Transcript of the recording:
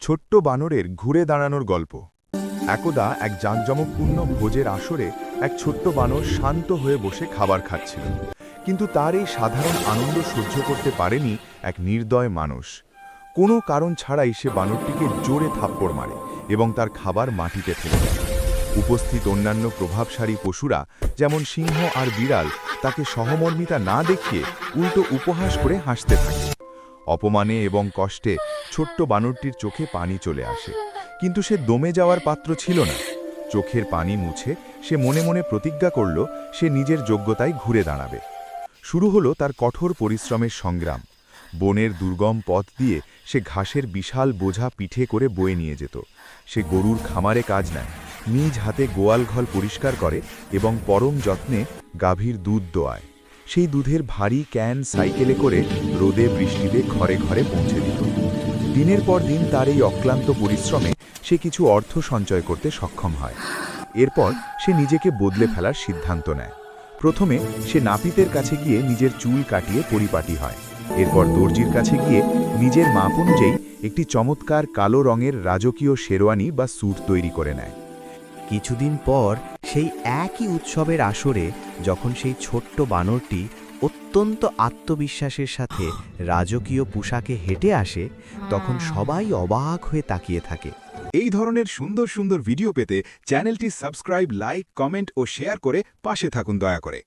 ছোট্ট বানরের ঘুরে দাঁড়ানোর গল্প। একদা এক জাঁকজমকপূর্ণ ভোজের আসরে এক ছোট্ট বানর শান্ত হয়ে বসে খাবার খাচ্ছিল। কিন্তু তার এই সাধারণ আনন্দ সহ্য করতে পারেনি এক নির্দয় মানুষ। কোনো কারণ ছাড়াই সে বানরটিকে জোরে থাপ্পড় মারে এবং তার খাবার মাটিতে ফেলে দেয়। উপস্থিত অন্যান্য প্রভাবশালী পশুরা যেমন সিংহ আর বিড়াল তাকে সহমর্মিতা না দেখিয়ে উল্টো উপহাস করে হাসতে থাকে। অপমানে এবং কষ্টে ছোট্ট বানরটির চোখে পানি চলে আসে, কিন্তু সে দমে যাওয়ার পাত্র ছিল না। চোখের পানি মুছে সে মনে মনে প্রতিজ্ঞা করল সে নিজের যোগ্যতায় ঘুরে দাঁড়াবে। শুরু হলো তার কঠোর পরিশ্রমের সংগ্রাম। বনের দুর্গম পথ দিয়ে সে ঘাসের বিশাল বোঝা পিঠে করে বয়ে নিয়ে যেত। সে গরুর খামারে কাজ নেয়, নিজ হাতে গোয়ালঘর পরিষ্কার করে এবং পরম যত্নে গাভীর দুধ দোয়ায়। সেই দুধের ভারী ক্যান সাইকেলে করে রোদে বৃষ্টিতে ঘরে ঘরে পৌঁছে দিত। দিনের পর দিন তার এই অক্লান্ত পরিশ্রমে সে কিছু অর্থ সঞ্চয় করতে সক্ষম হয়। এরপর সে নিজেকে বদলে ফেলার সিদ্ধান্ত নেয়। প্রথমে সে নাপিতের কাছে গিয়ে নিজের চুল কাটিয়ে পরিপাটি হয়। এরপর দর্জির কাছে গিয়ে নিজের মাপ অনুযায়ী একটি চমৎকার কালো রঙের রাজকীয় শেরওয়ানি বা স্যুট তৈরি করে নেয়। কিছুদিন পর সেই একই উৎসবের আসরে যখন সেই ছোট্ট বানরটি অত্যন্ত আত্মবিশ্বাসের সাথে রাজকীয় পোশাকে হেঁটে আসে, তখন সবাই অবাক হয়ে তাকিয়ে থাকে। এই ধরনের সুন্দর সুন্দর ভিডিও পেতে চ্যানেলটি সাবস্ক্রাইব, লাইক, কমেন্ট ও শেয়ার করে পাশে থাকুন দয়া করে।